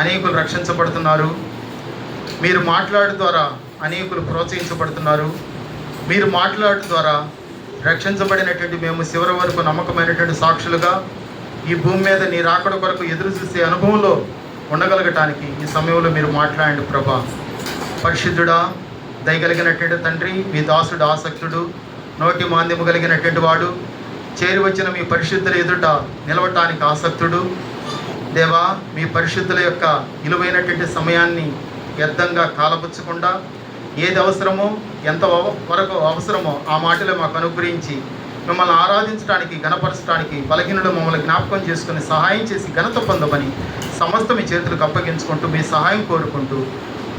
అనేకులు రక్షించబడుతున్నారు. మీరు మాట్లాడడం ద్వారా అనేకులు ప్రోత్సహించబడుతున్నారు. మీరు మాట్లాడడం ద్వారా రక్షించబడినటువంటి మేము చివరి వరకు నమ్మకమైనటువంటి సాక్షులుగా ఈ భూమి మీద నీ రాకడ కొరకు ఎదురు చూసే అనుభవంలో ఉండగలగటానికి ఈ సమయంలో మీరు మాట్లాడండి ప్రభా. పరిశుద్ధుడా, దయగలిగినటువంటి తండ్రి, మీ దాసుడు ఆసక్తుడు, నోటి మాంద్యము కలిగినటువంటి వాడు, చేరి వచ్చిన మీ పరిశుద్ధుల ఎదుట నిలవటానికి ఆసక్తుడు. దేవా, మీ పరిశుద్ధుల యొక్క విలువైనటువంటి సమయాన్ని వ్యర్థంగా కాలపుచ్చకుండా ఏది అవసరమో, ఎంత వరకు అవసరమో ఆ మాటలే మాకు అనుగ్రహించి మిమ్మల్ని ఆరాధించడానికి, గణపరచడానికి బలహీనుడు మమ్మల్ని జ్ఞాపకం చేసుకుని సహాయం చేసి ఘనత పొందమని సమస్త మీ చేతులకు అప్పగించుకుంటూ మీ సహాయం కోరుకుంటూ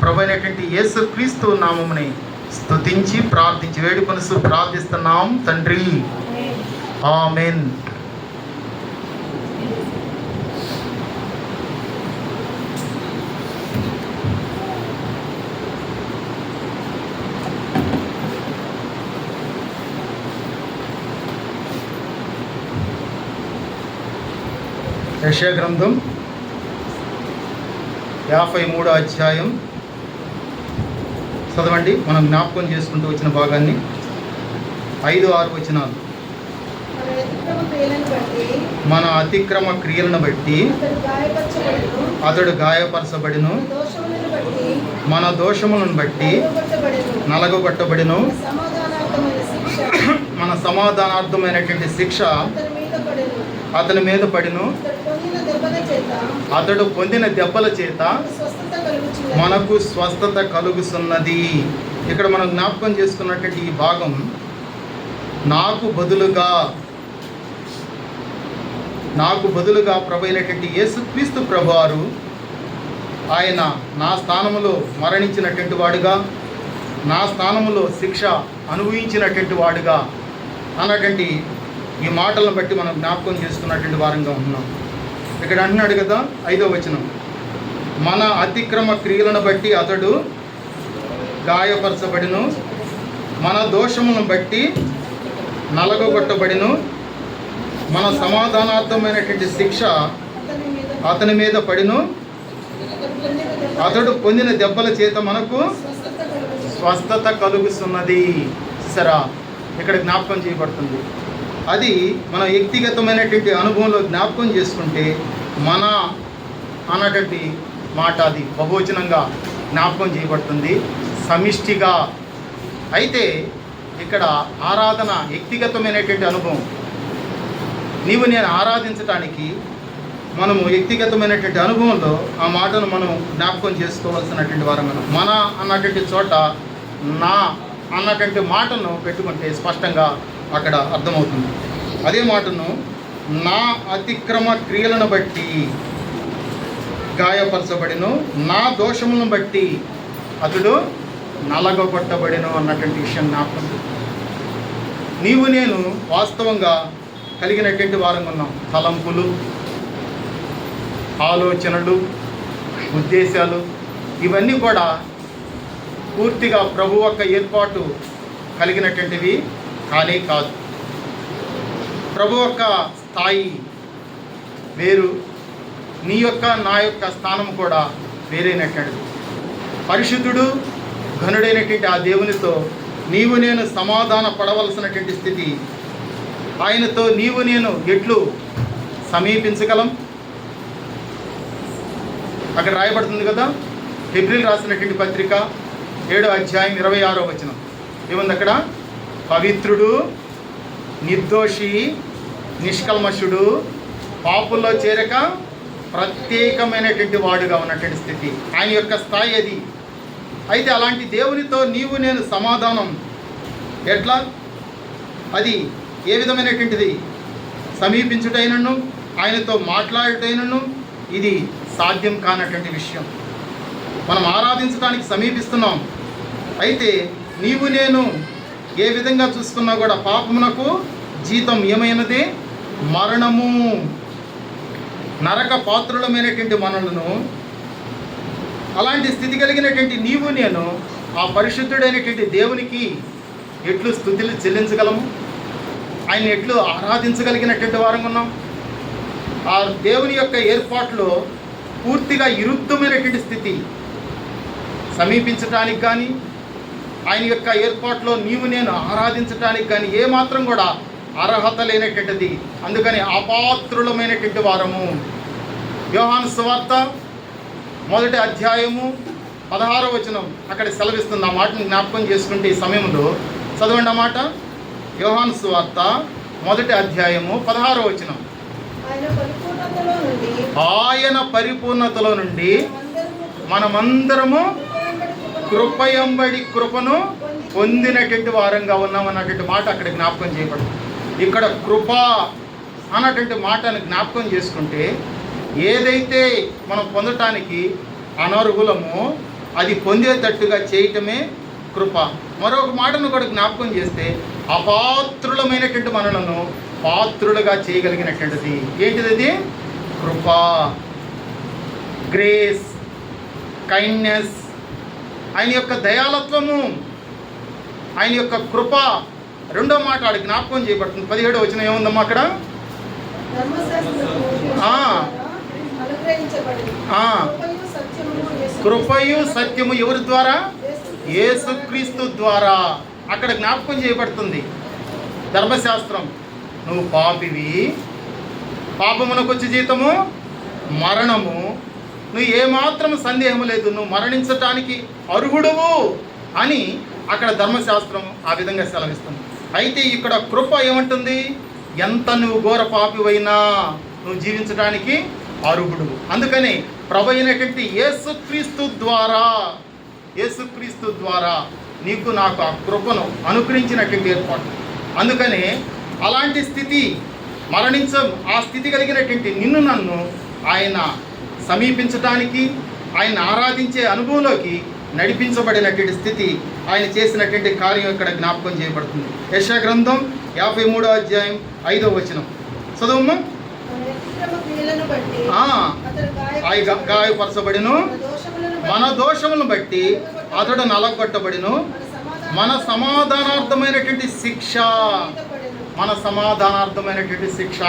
ప్రభు అయినటువంటి యేసు క్రీస్తు నామముని స్తుతించి ప్రార్థించి వేడుకొనుసు ప్రార్థిస్తున్నాం తండ్రి. ఆమెన్. యెషయా గ్రంథం 53వ అధ్యాయం చదవండి. మనం జ్ఞాపకం చేసుకుంటూ వచ్చిన భాగాన్ని 5-6 వచనాలు. మన అతిక్రమ క్రియలను బట్టి అతడు గాయపరచబడిను, మన దోషములను బట్టి నలగొట్టబడిను, మన సమాధానార్థమైనటువంటి శిక్ష అతని మీద పడిను, అతడు పొందిన దెబ్బల చేత మనకు స్వస్థత కలుగుతున్నది. ఇక్కడ మనం జ్ఞాపకం చేసుకున్నటువంటి ఈ భాగం, నాకు బదులుగా ప్రభు అయినటువంటి యేసుక్రీస్తు ప్రభువారు ఆయన నా స్థానములో మరణించినటువంటి వాడుగా, నా స్థానములో శిక్ష అనుభవించినటువంటి వాడుగా అన్నటువంటి ఈ మాటలను బట్టి మనం జ్ఞాపకం చేసుకున్నటువంటి వారంగా ఉన్నాం. ఇక్కడ అంటున్నాడు కదా 5వ వచనం, మన అతిక్రమ క్రియలను బట్టి అతడు గాయపరచబడిను, మన దోషములను బట్టి నలగొట్టబడిను, మన సమాధానార్థమైనటువంటి శిక్ష అతని మీద పడిను, అతడు పొందిన దెబ్బల చేత మనకు స్వస్థత కలుగుతున్నది. సరా, ఇక్కడ జ్ఞాపకం చేయబడుతుంది. అది మన వ్యక్తిగతమైనటువంటి అనుభవంలో జ్ఞాపకం చేసుకుంటే మన అన్నటువంటి మాట అది బహువచనంగా జ్ఞాపకం చేయబడుతుంది, సమిష్టిగా. అయితే ఇక్కడ ఆరాధన వ్యక్తిగతమైనటువంటి అనుభవం. నీవు నేను ఆరాధించడానికి మనము వ్యక్తిగతమైనటువంటి అనుభవంలో ఆ మాటను మనం జ్ఞాపకం చేసుకోవాల్సినటువంటి వారం. మన అన్నటువంటి చోట నా అన్నటువంటి మాటను పెట్టుకుంటే స్పష్టంగా అక్కడ అర్థమవుతుంది. అదే మాటను నా అతిక్రమ క్రియలను బట్టి గాయపరచబడిను, నా దోషములను బట్టి అతడు నలగొట్టబడిను అన్నటువంటి విషయం జ్ఞాపకం. నీవు నేను వాస్తవంగా కలిగినటువంటి వారంగా ఉన్నాం. తలంపులు, ఆలోచనలు, ఉద్దేశాలు ఇవన్నీ కూడా పూర్తిగా ప్రభు యొక్క ఏర్పాటు కలిగినటువంటివి కానీ కాదు. ప్రభు యొక్క స్థాయి వేరు, నీ యొక్క నా యొక్క స్థానం కూడా వేరైనటువంటిది. పరిశుద్ధుడు ఘనుడైనటువంటి ఆ దేవునితో నీవు నేను సమాధాన పడవలసినటువంటి స్థితి. ఆయనతో నీవు నేను ఎట్లు సమీపించగలం? అక్కడ రాయబడుతుంది కదా, హెబ్రీయులకు రాసినటువంటి పత్రిక 7వ అధ్యాయం 26వ వచనం ఏముంది అక్కడ? పవిత్రుడు, నిర్దోషి, నిష్కల్మషుడు, పాపుల్లో చేరక ప్రత్యేకమైనటువంటి వాడుగా ఉన్నటువంటి స్థితి ఆయన యొక్క స్థాయి అది. అయితే అలాంటి దేవునితో నీవు నేను సమాధానం ఎట్లా? అది ఏ విధమైనటువంటిది? సమీపించుటైనను, ఆయనతో మాట్లాడుటైనను ఇది సాధ్యం కానటువంటి విషయం. మనం ఆరాధించడానికి సమీపిస్తున్నాం. అయితే నీవు నేను ఏ విధంగా చూసుకున్నా కూడా పాపమునకు జీతం ఏమైనది? మరణము. నరక పాత్రులమైనటువంటి మనలను, అలాంటి స్థితి కలిగినటువంటి నీవు నేను ఆ పరిశుద్ధుడైనటువంటి దేవునికి ఎట్లు స్తుతులు చెల్లించగలము? ఆయన ఎట్లు ఆరాధించగలిగినటువంటి వారంగా ఉన్నాం? ఆ దేవుని యొక్క ఏర్పాటులో పూర్తిగా విరుద్ధమైనటువంటి స్థితి. సమీపించటానికి కానీ ఆయన యొక్క ఏర్పాట్లో నీవు నేను ఆరాధించటానికి కానీ ఏమాత్రం కూడా అర్హత లేనటువంటిది. అందుకని అపాత్రులమైనటువంటి వారము. యోహాను సువార్త 1వ అధ్యాయము 16వ వచనం అక్కడ సెలవిస్తుంది. ఆ మాటను జ్ఞాపకం చేసుకుంటే ఈ సమయంలో చదవండి ఆ మాట. యోహాను సువార్త 1వ అధ్యాయము 16వ వచనం. ఆయన పరిపూర్ణతలో నుండి మనమందరము కృపయంబడి కృపను పొందినటువంటి వారంగా ఉన్నామన్నటువంటి మాట అక్కడ జ్ఞాపకం చేయబడింది. ఇక్కడ కృప అన్నటువంటి మాటను జ్ఞాపకం చేసుకుంటే ఏదైతే మనం పొందటానికి అనర్హులమో అది పొందేటట్టుగా చేయటమే కృప. మరొక మాటను కూడా జ్ఞాపకం చేస్తే అపాత్రులమైనటువంటి మనలను పాత్రులుగా చేయగలిగినటువంటిది ఏంటిది? అది కృప, గ్రేస్, కైండ్నెస్, ఆయన యొక్క దయాలత్వము, ఆయన యొక్క కృప. రెండో మాట ఆడ జ్ఞాపకం చేయబడుతుంది. 17వ వచనం ఏముందమ్మా అక్కడ? కృపయు సత్యము ఎవరి ద్వారా? యేసుక్రీస్తు ద్వారా. అక్కడ జ్ఞాపకం చేయబడుతుంది. ధర్మశాస్త్రం, నువ్వు పాపివి, పాపమునకు వచ్చే జీతము మరణము, నువ్వు ఏమాత్రం సందేహం లేదు, నువ్వు మరణించటానికి అర్హుడువు అని అక్కడ ధర్మశాస్త్రం ఆ విధంగా సెలవిస్తుంది. అయితే ఇక్కడ కృప ఏమంటుంది? ఎంత నువ్వు ఘోర పాపివైనా నువ్వు జీవించడానికి అర్హుడు. అందుకని ప్రభు అయినటువంటి యేసుక్రీస్తు ద్వారా నీకు నాకు ఆ కృపను అనుగ్రహించినటువంటి ఏర్పాటు. అందుకని అలాంటి స్థితి ఆ స్థితి కలిగినటువంటి నిన్ను నన్ను ఆయన సమీపించడానికి, ఆయన ఆరాధించే అనుభవంలోకి నడిపించబడినటువంటి స్థితి, ఆయన చేసినటువంటి కార్యం ఇక్కడ జ్ఞాపకం చేయబడుతుంది. యెషయా గ్రంథం 53వ అధ్యాయం 5వ వచనం చదువమ్మా. గాయపరచబడిను, మన దోషములను బట్టి అతడు నలగొట్టబడిను, మన సమాధానార్థమైనటువంటి శిక్ష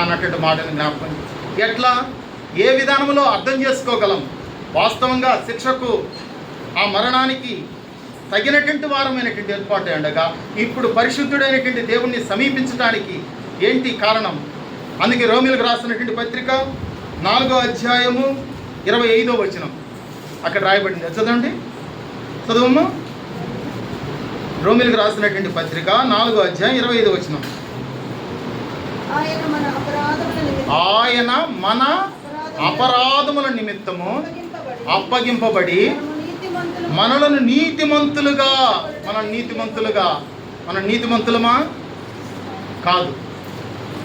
అన్నటువంటి మాటను జ్ఞాపకం. ఎట్లా, ఏ విధానంలో అర్థం చేసుకోగలం? వాస్తవంగా శిక్షకు, ఆ మరణానికి తగినటువంటి వారమైనటువంటి ఏర్పాటు ఉండగా ఇప్పుడు పరిశుద్ధుడైనటువంటి దేవుణ్ణి సమీపించడానికి ఏంటి కారణం? అందుకే రోమీయులకు రాసినటువంటి పత్రిక 4వ అధ్యాయము 25వ వచనం అక్కడ రాయబడింది. చదవండి, చదువమ్మా. రోమీయులకు రాసినటువంటి పత్రిక 4వ అధ్యాయం 25వ వచనం. ఆయన మన అపరాధముల నిమిత్తము అప్పగింపబడి మనలను నీతిమంతులుగా, మన నీతిమంతులమా? కాదు.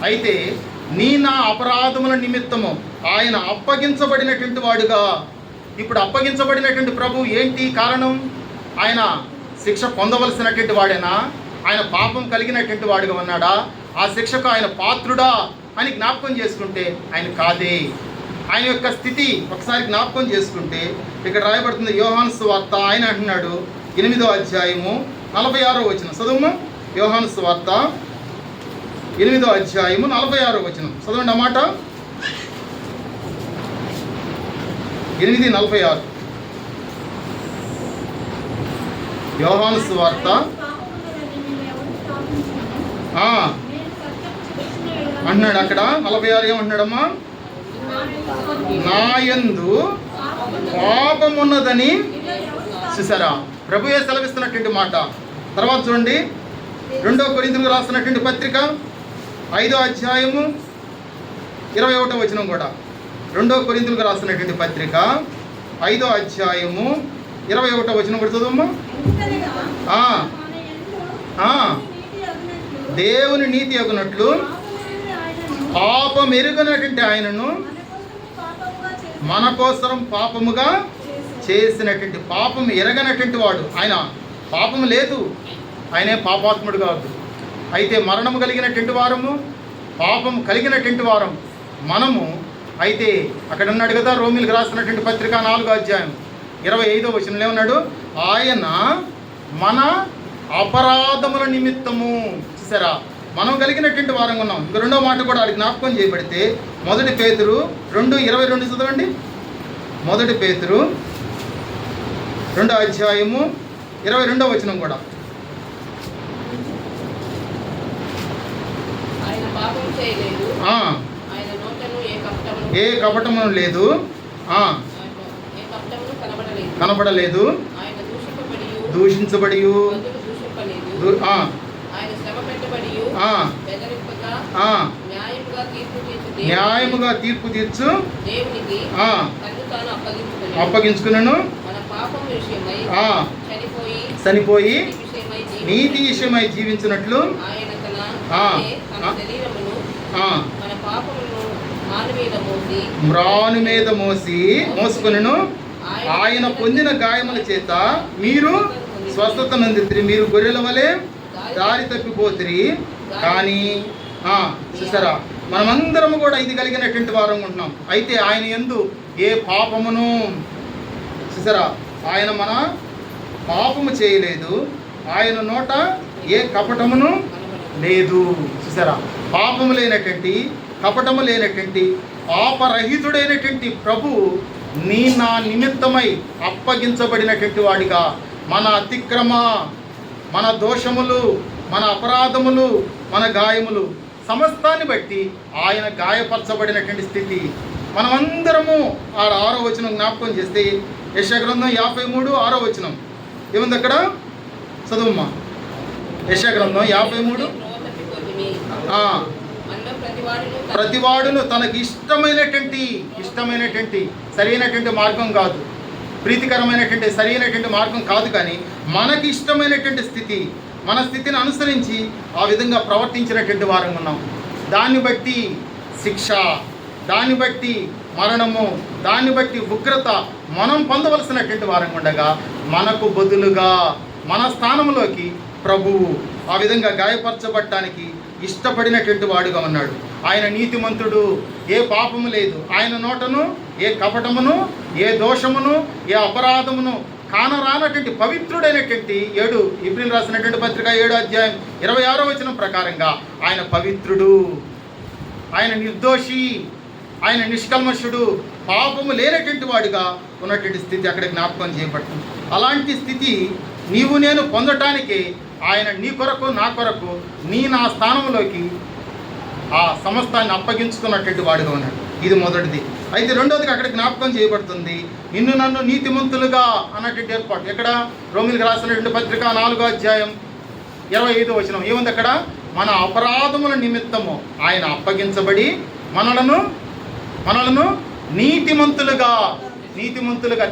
అయితే నా అపరాధముల నిమిత్తము ఆయన అప్పగించబడినటువంటి వాడుగా. ఇప్పుడు అప్పగించబడినటువంటి ప్రభు ఏంటి కారణం? ఆయన శిక్ష పొందవలసినటువంటి వాడేనా? ఆయన పాపం కలిగినటువంటి వాడుగా ఉన్నాడా? ఆ శిక్షకు ఆయన పాత్రుడా అని జ్ఞాపకం చేసుకుంటే ఆయన కాదే. ఆయన యొక్క స్థితి ఒకసారి జ్ఞాపకం చేసుకుంటే ఇక్కడ రాయబడుతుంది. యోహాను సువార్త ఆయన అంటున్నాడు 8వ అధ్యాయము 46వ వచనం చదువుమా. యోహాను సువార్త 8వ అధ్యాయము 46వ వచనం చదవండి ఆ మాట. 8:46 యోహాను సువార్త అంటున్నాడు అక్కడ 46 ఏమంటున్నాడమ్మా? నాయందు పాపమున్నదని. చూసారా, ప్రభువే సెలవిస్తున్నటువంటి మాట. తర్వాత చూడండి, 2వ కొరింథీయులకు రాసినటువంటి పత్రిక 5వ అధ్యాయము 21వ వచనం కూడా. 2వ కొరింథీయులకు రాసినటువంటి పత్రిక 5వ అధ్యాయము 21వ వచనం కూడా చదువమ్మా. దేవుని నీతి అగునట్లు పాపం ఎరుగనటువంటి ఆయనను మన కోసం పాపముగా చేసినటువంటి, పాపం ఎరగనటువంటి వాడు ఆయన. పాపము లేదు, ఆయనే పాపాత్ముడు కాదు. అయితే మరణము కలిగినటువంటి వారము, పాపం కలిగినటువంటి వారం మనము. అయితే అక్కడ ఉన్నాడు కదా, రోమీయులకు రాసినటువంటి పత్రిక 4వ అధ్యాయం 25వ వచనంలో ఏమన్నాడు? ఆయన మన అపరాధముల నిమిత్తము. చూసారా, మనం కలిగినటువంటి వారంగా ఉన్నాం. ఇంక రెండో మాట కూడా అది జ్ఞాపకం చేయబడితే 1 పేతురు 2:22 చదవండి. మొదటి పేతురు 2వ అధ్యాయము 22వ వచనం కూడా. ఏ కపటము లేదు, కనబడలేదు, దూషించబడి, న్యాయముగా తీర్పు తీర్చు అప్పగించుకున్నాను, చనిపోయి నీతి విషయమై జీవించినట్లు మ్రాను మీద మోసుకును. ఆయన పొందిన గాయముల చేత మీరు స్వస్థత నొందితిరి. మీరు గొర్రెల వలె దారి తప్పిపోతిరి, కానీ చూసారా, మనమందరము కూడా ఇది కలిగినటువంటి వారం ఉంటున్నాం. అయితే ఆయన యందు ఏ పాపమును, చూసారా, ఆయన మన పాపము చేయలేదు, ఆయన నోట ఏ కపటమును లేదు. చూసారా, పాపము లేనటువంటి, కపటము లేనటువంటి, పాపరహితుడైనటువంటి ప్రభు నా నిమిత్తమై అప్పగించబడినటువంటి వాడిగా మన అతిక్రమ, మన దోషములు, మన అపరాధములు, మన గాయములు సమస్తాన్ని బట్టి ఆయన గాయపరచబడినటువంటి స్థితి. మనమందరము 6వ వచనం జ్ఞాపకం చేస్తే యెషయా గ్రంథం 53 6వ వచనం ఏముంది అక్కడ? చదువుమ్మా. యెషయా గ్రంథం 53. ప్రతివాడును తనకి ఇష్టమైనటువంటి సరైనటువంటి మార్గం కాదు, ప్రీతికరమైనటువంటి సరైనటువంటి మార్గం కాదు, కానీ మనకి ఇష్టమైనటువంటి స్థితి, మన స్థితిని అనుసరించి ఆ విధంగా ప్రవర్తించినటువంటి వారం ఉన్నాం. దాన్ని బట్టి శిక్ష, దాన్ని బట్టి మరణము, దాన్ని బట్టి ఉగ్రత మనం పొందవలసినటువంటి వారం ఉండగా మనకు బదులుగా మన స్థానంలోకి ప్రభువు ఆ విధంగా గాయపరచబడటానికి ఇష్టపడినటువంటి వాడుగా ఉన్నాడు. ఆయన నీతిమంతుడు, ఏ పాపము లేదు ఆయన నోటను, ఏ కపటమును, ఏ దోషమును, ఏ అపరాధమును కానరానటువంటి పవిత్రుడైనటువంటి ఇబ్రీలు రాసినటువంటి పత్రిక 7వ అధ్యాయం 26వ వచనం ప్రకారంగా ఆయన పవిత్రుడు, ఆయన నిర్దోషి, ఆయన నిష్కల్మషుడు, పాపము లేనటువంటి వాడిగా ఉన్నటువంటి స్థితి అక్కడ జ్ఞాపకం చేయబడుతుంది. అలాంటి స్థితి నీవు నేను పొందటానికి ఆయన నీ కొరకు, నా కొరకు, నా స్థానంలోకి ఆ సమస్తాన్ని అప్పగించుకున్నటువంటి వాడుగా ఉన్నాడు. ఇది మొదటిది. అయితే రెండవదిగా అక్కడ జ్ఞాపకం చేయబడుతుంది, నిన్ను నన్ను నీతిమంతులుగా అన్నటువంటి ఏర్పాటు. ఎక్కడ? రోమిలకు రాసినటువంటి పత్రిక 4వ అధ్యాయం 25వ వచనం ఏముంది అక్కడ? మన అపరాధముల నిమిత్తము ఆయన అప్పగించబడి మనలను నీతిమంతులుగా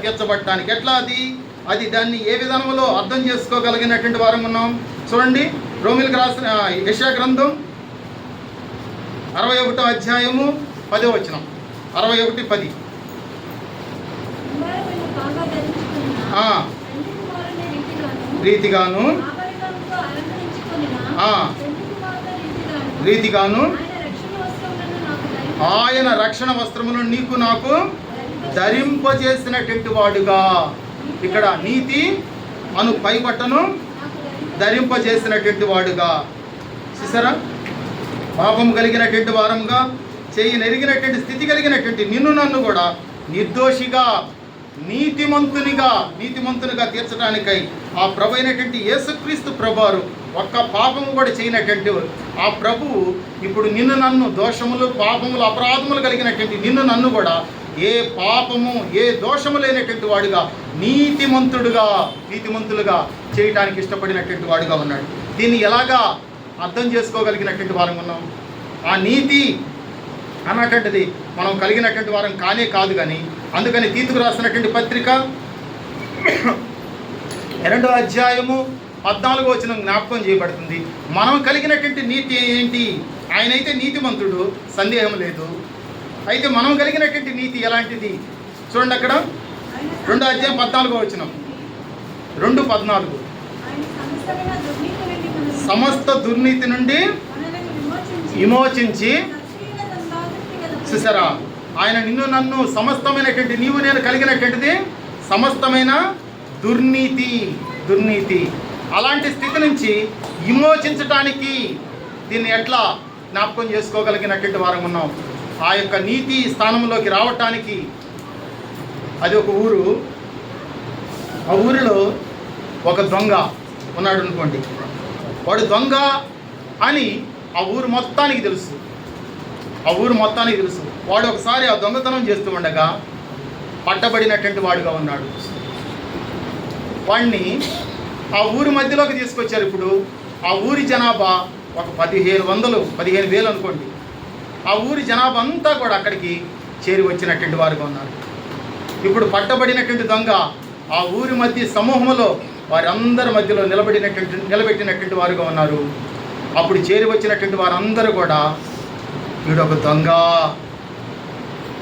తీర్చబడటానికి. ఎట్లా అది దాన్ని ఏ విధానంలో అర్థం చేసుకోగలిగినటువంటి వారం ఉన్నాం. చూడండి, రోమిలకు రాసిన యెషయా గ్రంథం 61వ అధ్యాయము 10వ వచనం. 61:10. రీతిగాను ఆయన రక్షణ వస్త్రమును నీకు నాకు ధరింపజేసినటువంటి వాడుగా. ఇక్కడ నీతి అను పైబట్టను ధరింపజేసినటువంటి వాడుగా. చూసారా, పాపం కలిగినటువంటి వారంగా, చేయి నెరిగినటువంటి స్థితి కలిగినటువంటి నిన్ను నన్ను కూడా నిర్దోషిగా, నీతిమంతునిగా తీర్చడానికై ఆ ప్రభు అయినటువంటి యేసుక్రీస్తు ప్రభువారు ఒక్క పాపము కూడా చేయనటువంటి ఆ ప్రభువు ఇప్పుడు నిన్ను నన్ను దోషములు, పాపములు, అపరాధములు కలిగినటువంటి నిన్ను నన్ను కూడా ఏ పాపము, ఏ దోషము లేనటువంటి వాడుగా నీతిమంతులుగా చేయటానికి ఇష్టపడినటువంటి వాడుగా ఉన్నాడు. దీన్ని ఎలాగా అర్థం చేసుకోగలిగినటువంటి వారం ఉన్నాం. ఆ నీతి అన్నటువంటిది మనం కలిగినటువంటి వారం కాదు. కానీ అందుకని తీతుకు రాసినటువంటి పత్రిక 2వ అధ్యాయము 14వ వచనం జ్ఞాపకం చేయబడుతుంది. మనం కలిగినటువంటి నీతి ఏంటి? ఆయనైతే నీతిమంతుడు, సందేహం లేదు. అయితే మనం కలిగినటువంటి నీతి ఎలాంటిది? చూడండి అక్కడ 2వ అధ్యాయం 14వ వచనం, 2:14. సమస్త దుర్నీతి నుండి విమోచించి. చూసారా, ఆయన నిన్ను నన్ను సమస్తమైనటువంటి నీవు నేను కలిగినటువంటిది సమస్తమైన దుర్నీతి అలాంటి స్థితి నుంచి విమోచించటానికి దీన్ని ఎట్లా జ్ఞాపకం చేసుకోగలిగినటువంటి వారం ఉన్నాం. ఆ యొక్క నీతి స్థానంలోకి రావటానికి అది ఒక ఊరు. ఆ ఊరిలో ఒక దొంగ ఉన్నాడు అనుకోండి. వాడు దొంగ అని ఆ ఊరు మొత్తానికి తెలుసు. వాడు ఒకసారి ఆ దొంగతనం చేస్తూ ఉండగా పట్టబడినటువంటి వాడుగా ఉన్నాడు. వాడిని ఆ ఊరి మధ్యలోకి తీసుకొచ్చారు. ఇప్పుడు ఆ ఊరి జనాభా ఒక 15,000 అనుకోండి. ఆ ఊరి జనాభా అంతా కూడా అక్కడికి చేరి వచ్చినటువంటి వారుగా ఉన్నారు. ఇప్పుడు పట్టబడినటువంటి దొంగ ఆ ఊరి మధ్య సమూహంలో వారందరి మధ్యలో నిలబెట్టినటువంటి వారుగా ఉన్నారు. అప్పుడు చేరి వచ్చినటువంటి వారందరూ కూడా వీడొక దొంగ,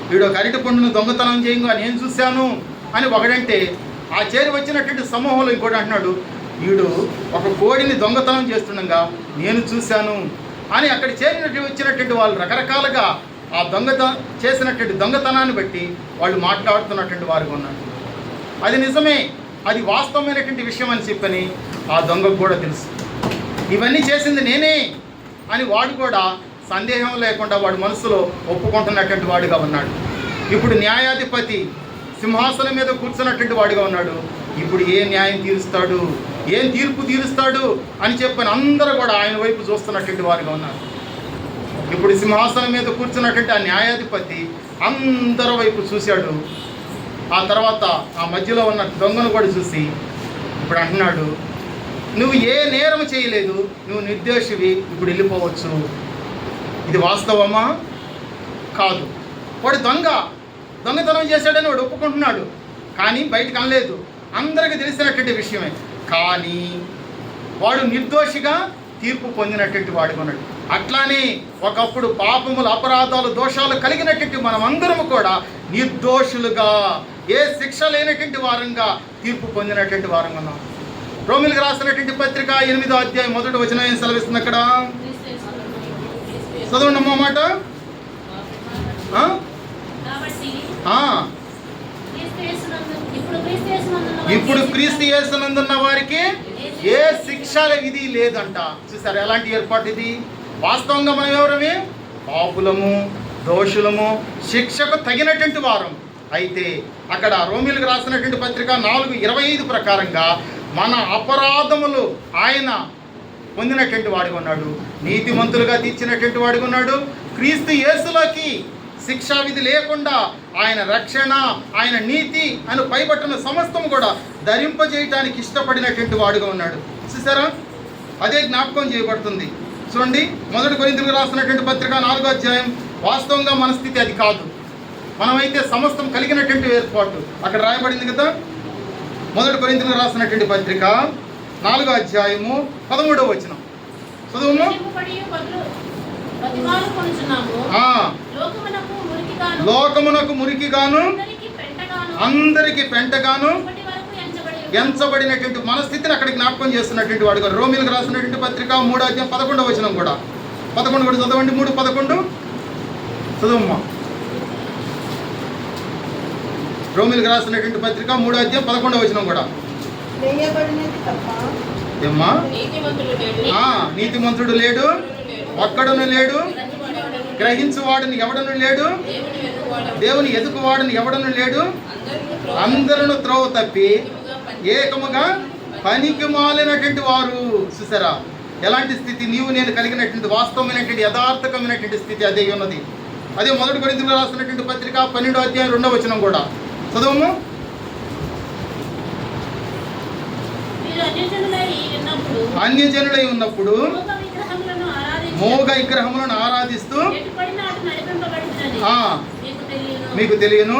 వీడొక అరటి పండును దొంగతనం చేయంగా నేను చూశాను అని ఒకడంటే, ఆ చేరి వచ్చినటువంటి సమూహంలో ఇంకోటి అంటున్నాడు, వీడు ఒక కోడిని దొంగతనం చేస్తుండగా నేను చూశాను అని అక్కడ వచ్చినటువంటి వాళ్ళు రకరకాలుగా ఆ చేసినటువంటి దొంగతనాన్ని బట్టి వాళ్ళు మాట్లాడుతున్నటువంటి వారుగా ఉన్నారు. అది నిజమే, అది వాస్తవమైనటువంటి విషయం అని చెప్పని ఆ దొంగకు కూడా తెలుసు. ఇవన్నీ చేసింది నేనే అని వాడు కూడా సందేహం లేకుండా వాడు మనసులో ఒప్పుకుంటున్నటువంటి వాడుగా ఉన్నాడు. ఇప్పుడు న్యాయాధిపతి సింహాసనం మీద కూర్చున్నటువంటి వాడుగా ఉన్నాడు. ఇప్పుడు ఏ న్యాయం తీరుస్తాడు, ఏం తీర్పు తీరుస్తాడు అని చెప్పని అందరూ కూడా ఆయన వైపు చూస్తున్నటువంటి వారుగా ఉన్నారు. ఇప్పుడు సింహాసనం మీద కూర్చున్నటువంటి ఆ న్యాయాధిపతి అందరి వైపు చూశాడు. ఆ తర్వాత ఆ మధ్యలో ఉన్న దొంగను కూడా చూసి ఇప్పుడు అంటున్నాడు, నువ్వు ఏ నేరం చేయలేదు, నువ్వు నిర్దోషివి, ఇప్పుడు వెళ్ళిపోవచ్చు. ఇది వాస్తవమా? కాదు. వాడు దొంగతనం చేశాడని వాడు ఒప్పుకుంటున్నాడు, కానీ బయటకు అనలేదు. అందరికీ తెలిసినటువంటి విషయమే. కానీ వాడు నిర్దోషిగా తీర్పు పొందినటువంటి వాడుగా ఉన్నాడు. అట్లానే ఒకప్పుడు పాపములు, అపరాధాలు, దోషాలు కలిగినటువంటి మనం అందరం కూడా నిర్దోషులుగా, ఏ శిక్ష లేనటువంటి వారంగా తీర్పు పొందినటువంటి వారంగా ఉన్నాం. రోమిలకు రాసినటువంటి పత్రిక 8వ అధ్యాయం 1వ వచనం ఏం సెలవిస్తుంది అక్కడ? చదవండి అమ్మా మాట. ఇప్పుడు క్రీస్తు యేసునందున్న వారికి ఏ శిక్షల విధి లేదంట. చూసారు ఎలాంటి ఏర్పాటు ఇది? వాస్తవంగా మనం ఎవరమే? పాపులము, దోషులము, శిక్షకు తగినటువంటి వారం. అయితే అక్కడ రోమిలకు రాసినటువంటి పత్రిక 4:25 ప్రకారంగా మన అపరాధములు ఆయన పొందినటువంటి వాడిగా ఉన్నాడు, నీతిమంతులుగా తీర్చినటువంటి వాడిగా ఉన్నాడు. క్రీస్తు యేసులోకి శిక్షా విధి లేకుండా ఆయన రక్షణ, ఆయన నీతి అని పైబట్టిన సమస్తం కూడా ధరింపజేయటానికి ఇష్టపడినటువంటి వాడుగా ఉన్నాడు. చూసారా? అదే జ్ఞాపకం చేయబడుతుంది. చూడండి, 1 కొరింథీయులకు రాసినటువంటి పత్రిక 4వ అధ్యాయం. వాస్తవంగా మన స్థితి అది కాదు. మనమైతే సమస్తం కలిగినటువంటి ఏర్పాటు అక్కడ రాయబడింది కదా. 1 కొరింథీయులకు రాసినటువంటి పత్రిక 4వ అధ్యాయము 13వ వచనం చదువుము. లోకమునకు మురికిగాను అందరికి పెంటగాను ఎంచబడినటువంటి మన స్థితిని అక్కడ జ్ఞాపకం చేస్తున్నటువంటి వాడు. రోమిలకు రాసినటువంటి పత్రిక 3వ అధ్యాయం 11వ వచనం కూడా 11 కూడా చదవండి. 3:11 చదువమ్మా. రోమిలకు రాసినటువంటి పత్రిక 3వ అధ్యాయం 11వ వచనం కూడా. ఏమ్మా? నీతిమంతుడు లేడు, ఒక్కడును లేడు, గ్రహించువాడుని ఎవడను లేడు, దేవుని ఎదుగువాడుని ఎవడను లేడు, అందరూ త్రోవ తప్పి ఏకముగా పనికి మాలినటువంటి వారు. చూసారా ఎలాంటి స్థితి? నీవు నేను కలిగినటువంటి వాస్తవమైనటువంటి యథార్థకమైనటువంటి స్థితి అదే ఉన్నది. అదే 1 కొరింథీయులకు రాసినటువంటి పత్రిక 12వ అధ్యాయం 2వ వచనం కూడా చదువుము. అన్యజనులై ఉన్నప్పుడు మోగ విగ్రహములను ఆరాధిస్తూ మీకు తెలియను.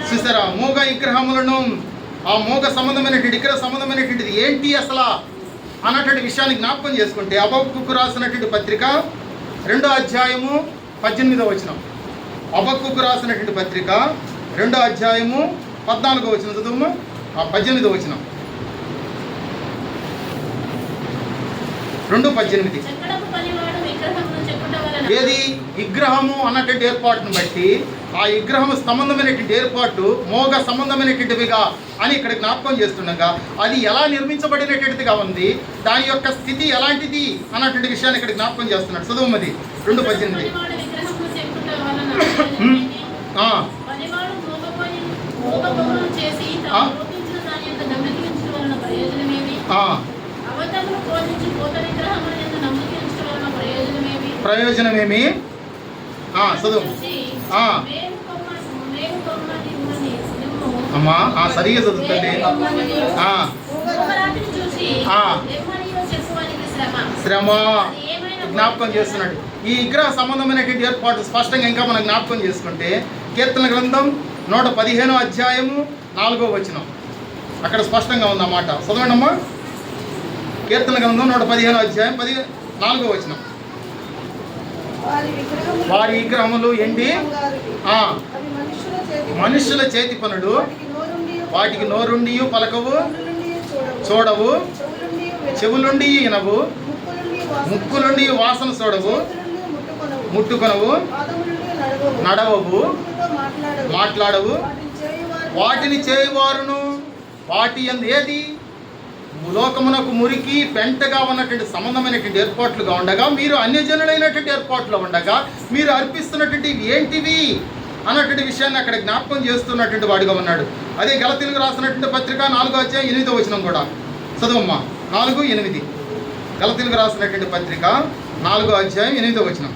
చూసారా? మోగ విగ్రహములను, ఆ మోగ సంబంధమైనటువంటి విగ్రహ సంబంధమైనటువంటిది ఏంటి అసలు అన్నటువంటి విషయాన్ని జ్ఞాపకం చేసుకుంటే హబక్కూకు రాసినటువంటి పత్రిక 2వ అధ్యాయము 18వ వచనం. హబక్కూకు రాసినటువంటి పత్రిక 2వ అధ్యాయము 14వ వచనం చదువు. 18వ వచనం 2:18. ఏది? విగ్రహము అన్నటువంటి ఏర్పాటును బట్టి ఆ విగ్రహము సంబంధమైనటువంటి ఏర్పాటు మోగ సంబంధమైనటువంటివిగా అని ఇక్కడ జ్ఞాపకం చేస్తుండగా అది ఎలా నిర్మించబడినటువంటిదిగా ఉంది, దాని యొక్క స్థితి ఎలాంటిది అన్నటువంటి విషయాన్ని ఇక్కడ జ్ఞాపకం చేస్తున్నాడు. చదువు. 2:18. పనివాడు మూగబోగులు చేసి తాను రూపించిన దాని యొక్క నమ్మిక ఉంచడం వలన ప్రయోజనమేమి? అబద్ధమును బోధించి పోత విగ్రహముల యందు నమ్మిక ఉంచడం వలన ప్రయోజనమేమి? చదువు అమ్మా, సరిగా చదువుతుంది. శ్రమ జ్ఞాపకం చేస్తున్నాడు. ఈ విగ్రహ సంబంధమైనటువంటి ఏర్పాటు స్పష్టంగా ఇంకా మనం జ్ఞాపకం చేసుకుంటే కీర్తన గ్రంథం 115వ అధ్యాయము 4వ వచనం అక్కడ స్పష్టంగా ఉందన్నమాట. చదవండి అమ్మా. కీర్తన గ్రంథం 115వ అధ్యాయం 4వ వచనం. వారి విగ్రహములు ఎండి మనుష్యుల చేతి పనులు, వాటికి నోరుండి పలకవు, చూడవు, చెవులుండి వినవు, ముక్కులుండి వాసన చూడవు, ముట్టుకొనవు, నడవవు, మాట్లాడవు. వాటిని చేయవారును వాటి యందు ఏది లోకమునకు మురికి పెంటగా ఉన్నటువంటి సంబంధమైనటువంటి ఏర్పాట్లుగా ఉండగా, మీరు అన్యజనులైనటువంటి ఏర్పాట్లు ఉండగా మీరు అర్పిస్తున్నటువంటి ఏంటివి అన్నటువంటి విషయాన్ని అక్కడ జ్ఞాపకం చేస్తున్నటువంటి వాడిగా ఉన్నాడు. అదే గలతీయులకు రాసినటువంటి పత్రిక 4వ అధ్యాయం 8వ వచనం కూడా చదువమ్మా. 4:8 గలతీయులకు రాసినటువంటి పత్రిక 4వ అధ్యాయం 8వ వచనం.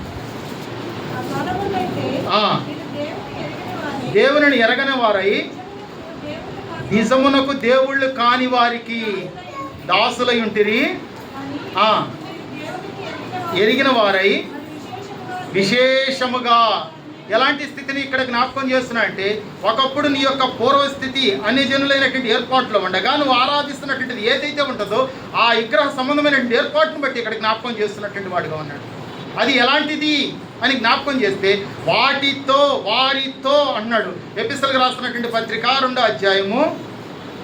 దేవుని ఎరగని వారై నిజమునకు దేవుళ్ళు కాని వారికి దాసులై ఉంటిరి, ఎరిగిన వారై విశేషముగా. ఎలాంటి స్థితిని ఇక్కడ జ్ఞాపకం చేస్తున్నాయంటే, ఒకప్పుడు నీ యొక్క పూర్వస్థితి అన్యజనులైనటువంటి ఏర్పాట్లు ఉండగా నువ్వు ఆరాధిస్తున్నటువంటిది ఏదైతే ఉంటుందో ఆ విగ్రహ సంబంధమైనటువంటి ఏర్పాటును బట్టి ఇక్కడ జ్ఞాపకం చేస్తున్నటువంటి వాడిగా ఉన్నాడు. అది ఎలాంటిది అని జ్ఞాపకం చేస్తే వారితో అన్నాడు. ఎపిసోడ్కి రాస్తున్నటువంటి పత్రిక 2వ అధ్యాయము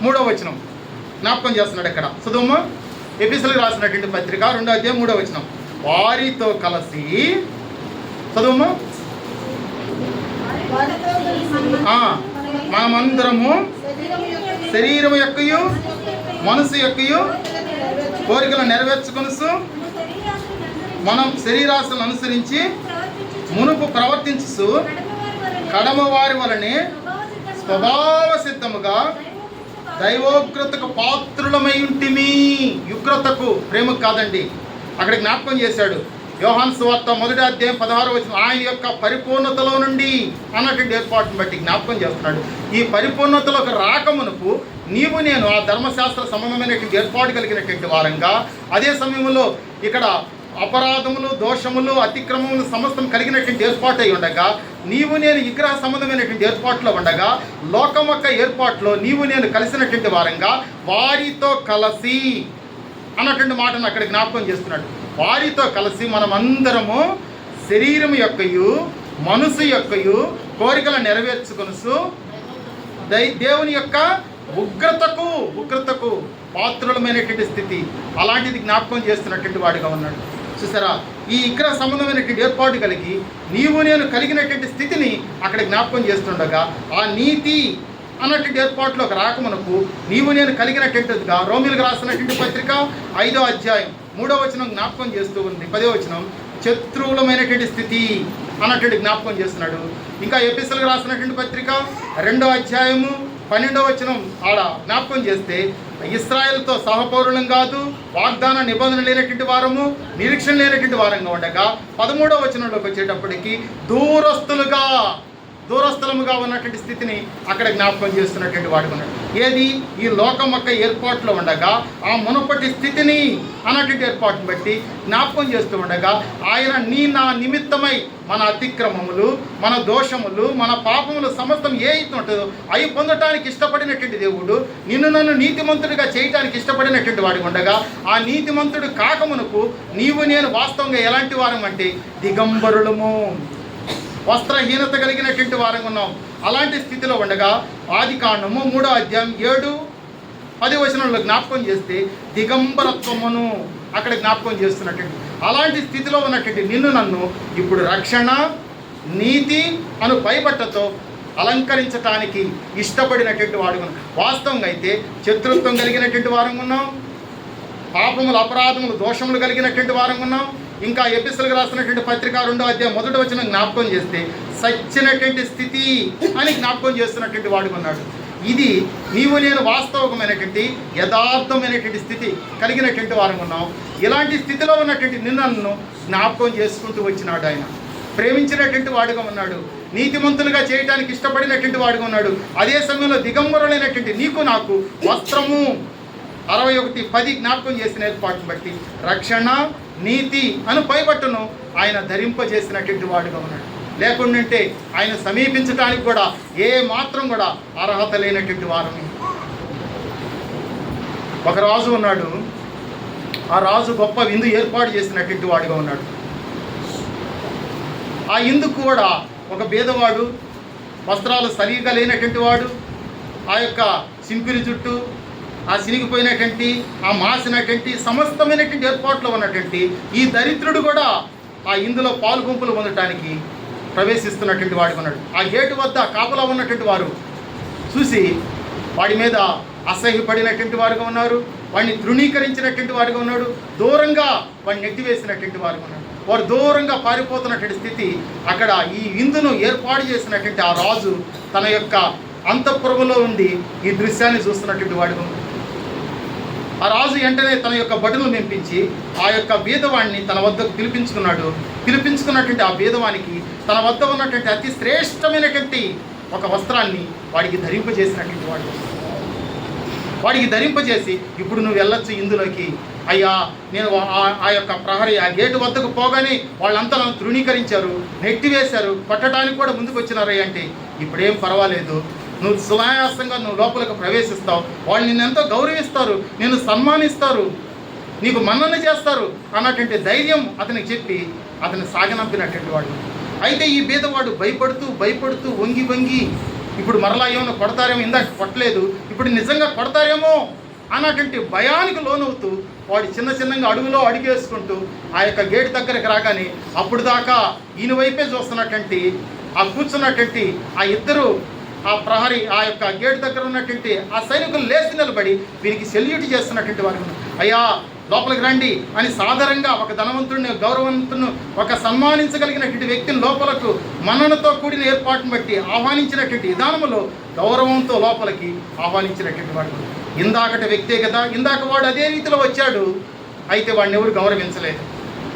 3వ వచనం జ్ఞాపకం చేస్తున్నాడు ఇక్కడ. చదువు. ఎపిసోడ్కి రాసినటువంటి పత్రిక 2వ అధ్యాయం 3వ వచనం. వారితో కలిసి చదువు. మనమందరము శరీరము యొక్కయు మనసు యొక్కయు కోరికలు నెరవేర్చుకొనుసు మనం శరీరాశలను అనుసరించి మునుపు ప్రవర్తించు కడమ వారి వలనే స్వభావ సిద్ధముగా దైవోగ్రతకు పాత్రులమై ఉంటిమి. యుగ్రతకు, ప్రేమకు కాదండి. అక్కడ జ్ఞాపకం చేశాడు. యోహాను సువార్త 1వ అధ్యాయం 16వ వచనం. ఆయన యొక్క పరిపూర్ణతలో నుండి అన్నటువంటి ఏర్పాటును బట్టి జ్ఞాపకం చేస్తున్నాడు. ఈ పరిపూర్ణతలోకి రాకమునకు నీవు నేను ఆ ధర్మశాస్త్ర సంబంధమైనటువంటి ఏర్పాటు కలిగినటువంటి వారంగా, అదే సమయంలో ఇక్కడ అపరాధములు, దోషములు, అతిక్రమములు సమస్తం కలిగినటువంటి ఏర్పాటు అయి ఉండగా, నీవు నేను విగ్రహ సంబంధమైనటువంటి ఏర్పాట్లో ఉండగా, లోకం యొక్క ఏర్పాట్లో నీవు నేను కలిసినటువంటి వారంగా వారితో కలిసి అన్నటువంటి మాటను అక్కడ జ్ఞాపకం చేస్తున్నాడు. వారితో కలిసి మనమందరము శరీరం యొక్కయు మనసు యొక్కయు కోరికలు నెరవేర్చుకొనుసు దేవుని యొక్క ఉగ్రతకు పాత్రులమైనటువంటి స్థితి, అలాంటిది జ్ఞాపకం చేస్తున్నటువంటి వాడిగా ఉన్నాడు. చూసారా, ఈ విగ్రహ సంబంధమైనటువంటి ఏర్పాటు కలిగి నీవు నేను కలిగినటువంటి స్థితిని అక్కడ జ్ఞాపకం చేస్తుండగా, ఆ నీతి అన్నటువంటి ఏర్పాటులోకి రాకమునకు నీవు నేను కలిగినటువంటిదిగా రోమిలకు రాసినటువంటి పత్రిక 5వ అధ్యాయం 3వ వచనం జ్ఞాపకం చేస్తూ ఉంది. 10వ వచనం శత్రువులమైనటువంటి స్థితి అన్నటువంటి జ్ఞాపకం చేస్తున్నాడు. ఇంకా ఎపిసోడ్కి రాసినటువంటి పత్రిక 2వ అధ్యాయము 12వ వచనం ఆడ జ్ఞాపకం చేస్తే, ఇశ్రాయేలుతో సహపౌరులం కాదు, వాగ్దాన నిబంధన లేనటువంటి వారము, నిరీక్షణ లేనటువంటి వారంగా ఉండగా 13వ వచనంలోకి వచ్చేటప్పటికి దూరస్థలముగా ఉన్నటువంటి స్థితిని అక్కడ జ్ఞాపకం చేస్తున్నటువంటి వాడు ఉన్నాడు. ఏది ఈ లోకం యొక్క ఏర్పాట్లో ఉండగా ఆ మునుపటి స్థితిని అన్నటువంటి ఏర్పాటును బట్టి జ్ఞాపకం చేస్తూ ఉండగా, ఆయన నా నిమిత్తమై మన అతిక్రమములు, మన దోషములు, మన పాపములు సమస్తం ఏ అయితే ఉంటుందో అవి పొందటానికి ఇష్టపడినటువంటి దేవుడు నన్ను నీతిమంతుడిగా చేయటానికి ఇష్టపడినటువంటి వాడి ఉండగా, ఆ నీతిమంతుడు కాకమునకు నీవు నేను వాస్తవంగా ఎలాంటి వారం అంటే దిగంబరులము, వస్త్రహీనత కలిగినటువంటి వారంగా ఉన్నాం. అలాంటి స్థితిలో ఉండగా ఆదికాండము 3వ అధ్యాయం 7-10 వచనంలో జ్ఞాపకం చేస్తే దిగంబరత్వమును అక్కడ జ్ఞాపకం చేస్తున్నటువంటి అలాంటి స్థితిలో ఉన్నటువంటి నన్ను ఇప్పుడు రక్షణ, నీతి అను పైబట్టతో అలంకరించటానికి ఇష్టపడినటువంటి వాడు. వాస్తవంగా అయితే శత్రుత్వం కలిగినటువంటి వారంగా ఉన్నాం, పాపములు, అపరాధములు, దోషములు కలిగినటువంటి వారంగా ఉన్నాం. ఇంకా ఎపిసోడ్కి రాసినటువంటి పత్రిక 2వ అధ్యాయం 1వ వచనం జ్ఞాపకం చేస్తే సచ్చినటువంటి స్థితి అని జ్ఞాపకం చేస్తున్నటువంటి వాడుగా ఉన్నాడు. ఇది నీవు నేను వాస్తవమైనటువంటి యథార్థమైనటువంటి స్థితి కలిగినటువంటి వారు ఉన్నాం. ఇలాంటి స్థితిలో ఉన్నటువంటి నిన్ను జ్ఞాపకం చేసుకుంటూ వచ్చినాడు. ఆయన ప్రేమించినటువంటి వాడుగా ఉన్నాడు. నీతిమంతులుగా చేయడానికి ఇష్టపడినటువంటి వాడుగా ఉన్నాడు. అదే సమయంలో దిగంబరులైనటువంటి నీకు నాకు వస్త్రము 61:10 జ్ఞాపకం చేసిన ఏర్పాటును బట్టి రక్షణ నీతి అను పైబట్టును ఆయన ధరింపజేసినటువంటి వాడుగా ఉన్నాడు. లేకుంటే ఆయన సమీపించడానికి కూడా ఏ మాత్రం కూడా అర్హత లేనటువంటి వారమే. ఒక రాజు ఉన్నాడు. ఆ రాజు గొప్ప విందు ఏర్పాటు చేసినటువంటి వాడుగా ఉన్నాడు. ఆ ఇందుకు కూడా ఒక బీదవాడు, వస్త్రాలు సరిగా లేనటువంటి వాడు, ఆ యొక్క సింపిరి జుట్టు, ఆ సినిగిపోయినటువంటి, ఆ మాసినటువంటి సమస్తమైనటువంటి ఏర్పాట్లో ఉన్నటువంటి ఈ దరిద్రుడు కూడా ఆ ఇందులో పాలు గుంపులు పొందటానికి ప్రవేశిస్తున్నటువంటి వాడు ఉన్నాడు. ఆ గేటు వద్ద కాపలా ఉన్నటువంటి వారు చూసి వాడి మీద అసహ్యపడినటువంటి వారుగా ఉన్నారు. వాడిని తృణీకరించినటువంటి వారుగా ఉన్నాడు. దూరంగా వాడిని నెట్టివేసినటువంటి వారుగా ఉన్నాడు. వారు దూరంగా పారిపోతున్నటువంటి స్థితి. అక్కడ ఈ విందును ఏర్పాటు చేసినటువంటి ఆ రాజు తన యొక్క అంతఃపురములో ఉండి ఈ దృశ్యాన్ని చూస్తున్నటువంటి వాడుగా ఉన్నాడు. ఆ రాజు వెంటనే తన యొక్క భటులను నింపించి ఆ యొక్క బీదవాడిని తన వద్దకు పిలిపించుకున్నాడు. పిలిపించుకున్నటువంటి ఆ బీదవానికి తన వద్ద ఉన్నటువంటి అతి శ్రేష్టమైనటువంటి ఒక వస్త్రాన్ని వాడికి ధరింపజేసినటువంటి వాడికి ధరింపజేసి, ఇప్పుడు నువ్వు వెళ్ళొచ్చు ఇందులోకి. అయ్యా, నేను ఆ యొక్క ప్రహరీ ఆ గేటు వద్దకు పోగానే వాళ్ళంతా నన్ను తృణీకరించారు, నెట్టివేశారు, కొట్టడానికి కూడా ముందుకు వచ్చినారయ్య అంటే, ఇప్పుడేం పర్వాలేదు, నువ్వు సునాయాసంగా నువ్వు లోపలికి ప్రవేశిస్తావు. వాళ్ళు నిన్ను ఎంతో గౌరవిస్తారు, నిన్ను సన్మానిస్తారు, నీకు మన్నన చేస్తారు అన్నటువంటి ధైర్యం అతనికి చెప్పి అతన్ని సాగనంపినటువంటి వాడు. అయితే ఈ బీదవాడు భయపడుతూ వంగి ఇప్పుడు మరలా ఏమైనా కొడతారేమో, ఇందాక కొట్టలేదు, ఇప్పుడు నిజంగా కొడతారేమో అన్నటువంటి భయానికి లోనవుతూ వాడు చిన్నగా అడుగులో అడుగేసుకుంటూ ఆ యొక్క గేటు దగ్గరికి రాగానే అప్పుడు దాకా ఈయన వైపే చూస్తున్నటువంటి ఆ కూర్చున్నటువంటి ఆ ఇద్దరు ఆ ప్రహరీ ఆ యొక్క గేటు దగ్గర ఉన్నటువంటి ఆ సైనికులు లేచి నిలబడి వీరికి సెల్యూట్ చేస్తున్నటువంటి వారు, అయ్యా లోపలికి రండి అని సాధారణంగా ఒక ధనవంతుడిని, గౌరవవంతుని, ఒక సన్మానించగలిగినటువంటి వ్యక్తిని లోపలకు మన్ననతో కూడిన ఏర్పాటును బట్టి ఆహ్వానించినటువంటి విధానంలో గౌరవంతో లోపలికి ఆహ్వానించినటువంటి వాడు. ఇందాకటి వ్యక్తే కదా, ఇందాక వాడు అదే రీతిలో వచ్చాడు, అయితే వాడిని ఎవరు గౌరవించలేదు,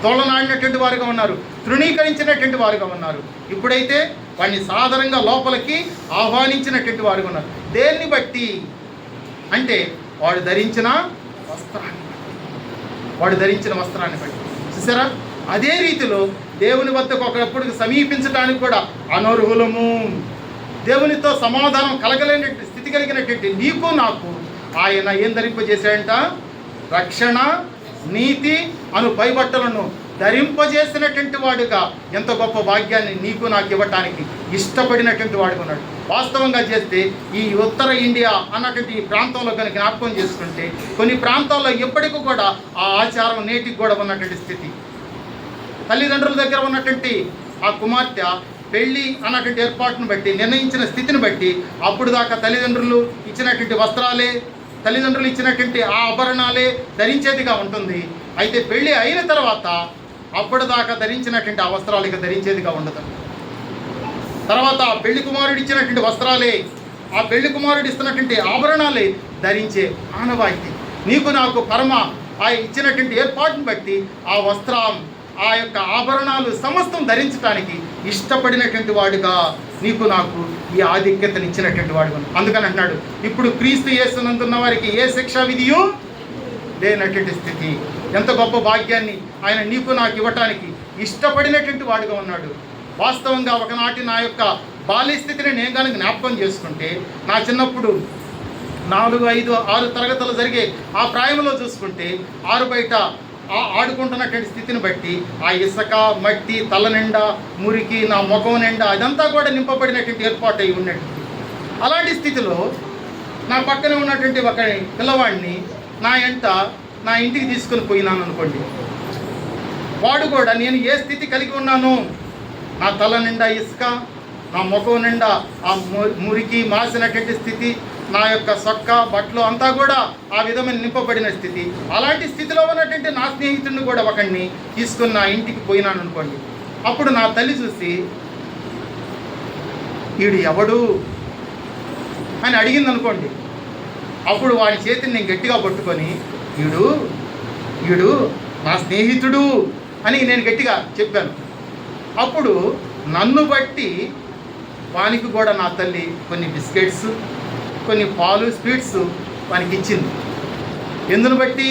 తోలనాడినటువంటి వారుగా ఉన్నారు, తృణీకరించినటువంటి వారుగా ఉన్నారు. ఇప్పుడైతే వాడిని సాధారణంగా లోపలికి ఆహ్వానించినటువంటి వారుగా ఉన్నారు. దేన్ని బట్టి అంటే వాడు ధరించిన వస్త్రాన్ని బట్టి. చూసారా, అదే రీతిలో దేవుని వద్దకు ఒకప్పుడు సమీపించడానికి కూడా అనర్హులము. దేవునితో సమాధానం కలగలేనటువంటి స్థితి కలిగినటువంటి నీకు నాకు ఆయన ఏం ధరింపజేశాడంట? రక్షణ నీతి అను పైబట్టలను ధరింపజేసినటువంటి వాడుగా ఎంత గొప్ప భాగ్యాన్ని నీకు నాకు ఇవ్వటానికి ఇష్టపడినటువంటి వాడుగా ఉన్నాడు. వాస్తవంగా చేస్తే ఈ ఉత్తర ఇండియా అన్నటువంటి ఈ ప్రాంతంలో కనుక జ్ఞాపకం చేసుకుంటే కొన్ని ప్రాంతాల్లో ఎప్పటికీ కూడా ఆ ఆచారం నేటికి కూడా ఉన్నటువంటి స్థితి. తల్లిదండ్రుల దగ్గర ఉన్నటువంటి ఆ కుమార్తె పెళ్ళి అన్నటువంటి ఏర్పాటును బట్టి, నిర్ణయించిన స్థితిని బట్టి అప్పుడు దాకా తల్లిదండ్రులు ఇచ్చినటువంటి వస్త్రాలే, తల్లిదండ్రులు ఇచ్చినటువంటి ఆ ఆభరణాలే ధరించేదిగా ఉంటుంది. అయితే పెళ్ళి అయిన తర్వాత అప్పటిదాకా ధరించినటువంటి ఆ వస్త్రాలు ఇక ధరించేదిగా ఉండదు. తర్వాత ఆ పెళ్లి కుమారుడు ఇచ్చినటువంటి వస్త్రాలే, ఆ పెళ్లి కుమారుడు ఇస్తున్నటువంటి ఆభరణాలే ధరించే ఆనవాయితీ. నీకు నాకు పరమ ఆ ఇచ్చినటువంటి ఏర్పాటును బట్టి ఆ వస్త్రం, ఆ యొక్క ఆభరణాలు సమస్తం ధరించడానికి ఇష్టపడినటువంటి వాడుగా నీకు నాకు ఈ ఆధిక్యతను ఇచ్చినటువంటి వాడుగా. అందుకని అంటున్నాడు, ఇప్పుడు క్రీస్తు యేసునందున్న వారికి ఏ శిక్షా విధియు లేనటువంటి స్థితి. ఎంత గొప్ప భాగ్యాన్ని ఆయన నీకు నాకు ఇవ్వటానికి ఇష్టపడినటువంటి వాడుగా ఉన్నాడు. వాస్తవంగా ఒకనాటి నా యొక్క బాల్య స్థితిని నేను కనుక జ్ఞాపకం చేసుకుంటే, నా చిన్నప్పుడు 4, 5, 6 తరగతులు జరిగే ఆ ప్రాయంలో చూసుకుంటే ఆరు బయట ఆడుకుంటున్నటువంటి స్థితిని బట్టి ఆ ఇసుక మట్టి తల నిండా మురికి, నా ముఖం నిండా అదంతా కూడా నింపబడినటువంటి ఏర్పాటు అయి ఉన్నట్టు. అలాంటి స్థితిలో నా పక్కనే ఉన్నటువంటి ఒక పిల్లవాడిని నా ఇంటికి తీసుకొని పోయినాను అనుకోండి. వాడు కూడా నేను ఏ స్థితి కలిగి ఉన్నానో, నా తల నిండా ఇసుక, నా ముఖం నిండా ఆ మురికి మాసినటువంటి స్థితి, నా యొక్క సొక్క బట్టలు అంతా కూడా ఆ విధమైన నింపబడిన స్థితి. అలాంటి స్థితిలో ఉన్నటువంటి నా స్నేహితుడిని కూడా ఒకడిని తీసుకుని నా ఇంటికి పోయినాను అనుకోండి. అప్పుడు నా తల్లి చూసి వీడు ఎవడు అని అడిగింది అనుకోండి, అప్పుడు వాడి చేతిని నేను గట్టిగా పట్టుకొని వీడు నా స్నేహితుడు అని నేను గట్టిగా చెప్పాను. అప్పుడు నన్ను బట్టి వానికి కూడా నా తల్లి కొన్ని బిస్కెట్స్, కొన్ని పాలు, స్వీట్స్ వానికి ఇచ్చింది. ఎందును బట్టి?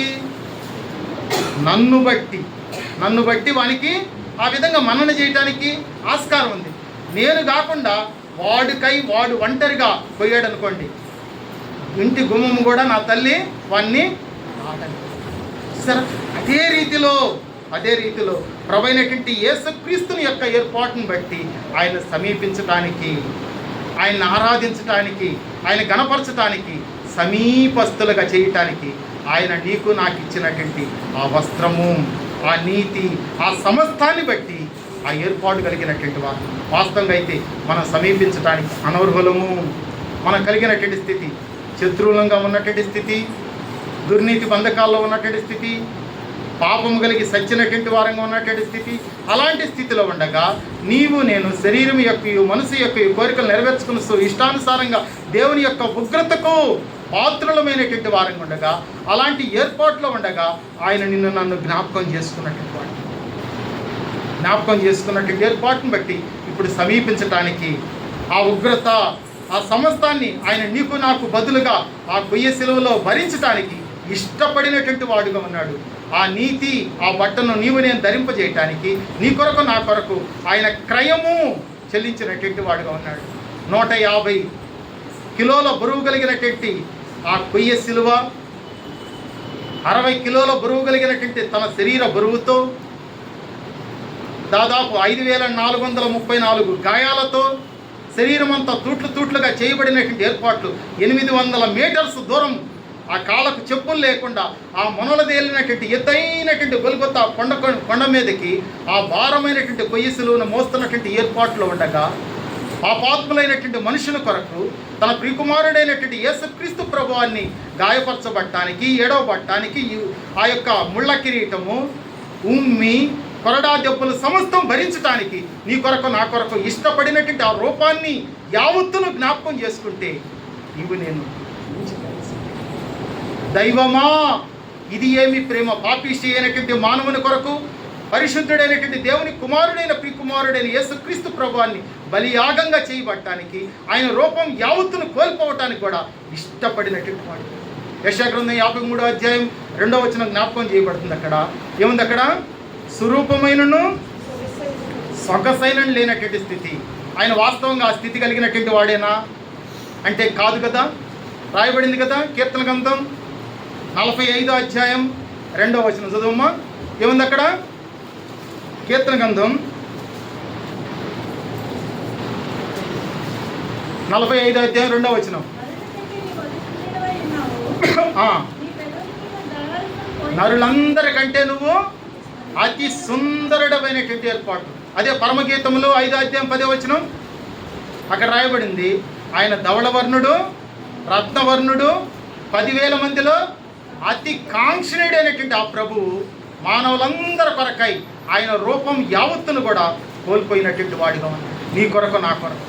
నన్ను బట్టి వానికి ఆ విధంగా మన్నన చేయడానికి ఆస్కారం ఉంది. నేను కాకుండా వాడు ఒంటరిగా పోయాడు అనుకోండి, ఇంటి గుమ్మము కూడా నా తల్లి వాణ్ణి ఆటని. సరే, అదే రీతిలో ప్రభువైనటువంటి యేసుక్రీస్తుని యొక్క ఏర్పాటును బట్టి ఆయన సమీపించటానికి, ఆయన్ని ఆరాధించటానికి, ఆయన గణపరచటానికి, సమీపస్తులుగా చేయటానికి ఆయన నీకు నాకు ఇచ్చినటువంటి ఆ వస్త్రము, ఆ నీతి, ఆ సమస్తాన్ని బట్టి ఆ ఏర్పాటు కలిగినటువంటి వారు. వాస్తవంగా అయితే మనం సమీపించడానికి అనర్హులము. మనం కలిగినటువంటి స్థితి, శత్రువులంగా ఉన్నటువంటి స్థితి, దుర్నీతి బంధకాల్లో ఉన్నటువంటి స్థితి, పాపము కలిగి సచ్చినటువంటి వారంగా ఉన్నటువంటి స్థితి, అలాంటి స్థితిలో ఉండగా నేను శరీరం యొక్క మనసు యొక్క కోరికలు నెరవేర్చుకుని ఇష్టానుసారంగా దేవుని యొక్క ఉగ్రతకు పాత్రులమైనటువంటి వారంగా ఉండగా, అలాంటి ఏర్పాట్లో ఉండగా ఆయన నన్ను జ్ఞాపకం చేసుకున్నటువంటి ఏర్పాటును బట్టి ఇప్పుడు సమీపించటానికి, ఆ ఉగ్రత, ఆ సమస్తాన్ని ఆయన నీకు నాకు బదులుగా ఆ కొయ్య శిలువలో భరించటానికి ఇష్టపడినటువంటి వాడుగా ఉన్నాడు. ఆ నీతి, ఆ బట్టను నేను ధరింపజేయటానికి నీ కొరకు నా కొరకు ఆయన క్రయము చెల్లించినటువంటి వాడుగా ఉన్నాడు. 150 కిలోల బరువు కలిగినటువంటి ఆ కొయ్య శిలువ, 60 కిలోల బరువు కలిగినటువంటి తన శరీర బరువుతో, దాదాపు 5434 గాయాలతో, శరీరం అంతా తూట్లుగా చేయబడినటువంటి ఏర్పాట్లు, 800 మీటర్స్ దూరం ఆ కాళ్ళకు చెప్పులు లేకుండా ఆ మొనలదేలినటువంటి ఎత్తైనటువంటి గొల్గొత్తా కొండ మీదకి ఆ భారమైనటువంటి కొయ్య శిలువను మోస్తున్నటువంటి ఏర్పాట్లో ఉండగా, పాపాత్ములైనటువంటి మనుషుల కొరకు తన ప్రియకుమారుడైనటువంటి యేసుక్రీస్తు ప్రభువాన్ని గాయపరచబడటానికి, ఏడవబడటానికి ఆ యొక్క ముళ్ళ కిరీటము, ఉమ్మి, కొరడా దెబ్బలు సమస్తం భరించటానికి నీ కొరకు నా కొరకు ఇష్టపడినటువంటి ఆ రూపాన్ని యావత్తును జ్ఞాపకం చేసుకుంటే నేను దైవమా, ఇది ఏమి ప్రేమ! పాపిష్టి అయినటువంటి మానవుని కొరకు పరిశుద్ధుడైనటువంటి దేవుని కుమారుడైన ప్రియకుమారుడైన యేసుక్రీస్తు ప్రభువాన్ని బలియాగంగా చేయబడటానికి, ఆయన రూపం యావత్తును కోల్పోవటానికి కూడా ఇష్టపడినటువంటి వాడు. యెషయా గ్రంథం 53వ అధ్యాయం 2వ వచనం జ్ఞాపకం చేయబడుతుంది. అక్కడ ఏముంది? అక్కడ స్వరూపమైనను సొగసైనను లేనటువంటి స్థితి. ఆయన వాస్తవంగా ఆ స్థితి కలిగినటువంటి వాడేనా అంటే కాదు కదా. రాయబడింది కదా కీర్తన గ్రంథం 45వ అధ్యాయం 2వ వచనం చదువమ్మా. ఏముంది అక్కడ? కీర్తన గ్రంథం 45వ అధ్యాయం 2వ వచనం. నరులందరికంటే నువ్వు అతి సుందరుడమైనటువంటి ఏర్పాటు. అదే పరమగీతములు 5వ అధ్యాయం 10వ వచనం. అక్కడ రాయబడింది, ఆయన ధవళవర్ణుడు, రత్నవర్ణుడు, 10,000 మందిలో అతి కాంక్షణీయుడైనటువంటి ఆ ప్రభువు మానవులందరి కొరకై ఆయన రూపం యావత్తును కూడా కోల్పోయినటువంటి వాడిగా ఉన్నాడు, నీ కొరకు నా కొరకు.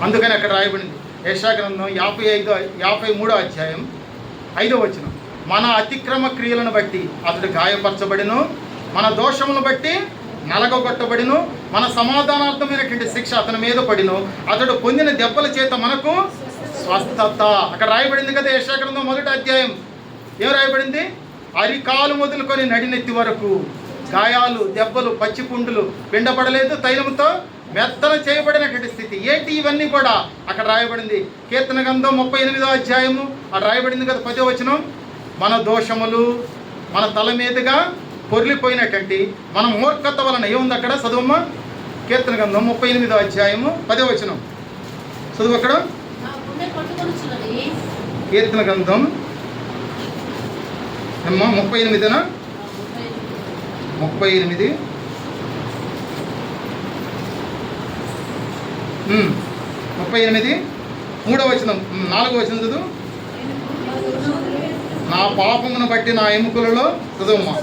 అందుకని అక్కడ రాయబడింది యెషయా గ్రంథం 53వ అధ్యాయం 5వ వచనం. మన అతిక్రమ క్రియలను బట్టి అతడు గాయపరచబడిను, మన దోషములను బట్టి నలగొట్టబడిను, మన సమాధానార్థమైనటువంటి శిక్ష అతని మీద పడిను, అతడు పొందిన దెబ్బల చేత మనకు స్వస్థత. అక్కడ రాయబడింది కదా యెషయా గ్రంథం 1వ అధ్యాయం. ఏం రాయబడింది? అరికాలు మొదలుకొని నడినెత్తి వరకు గాయాలు, దెబ్బలు, పచ్చిపుండులు, పిండపడలేదు, తైలముతో మెత్తన చేయబడినటువంటి స్థితి. ఏంటి ఇవన్నీ కూడా అక్కడ రాయబడింది. కీర్తన గ్రంథం 38వ అధ్యాయము అక్కడ రాయబడింది కదా 10వ వచనం. మన దోషములు మన తల మీదుగా పొర్లిపోయినటువంటి మన మూర్ఖత వలన ఏముంది అక్కడ? చదువమ్మ. కీర్తన గ్రంథం 38వ అధ్యాయము 10వ వచనం చదువు. అక్కడ కీర్తన గ్రంథం 38న 38 3వ వచనం 4వ వచనం చదువు. నా పాపమును బట్టి నా ఎముకలలో చదువమ్మా.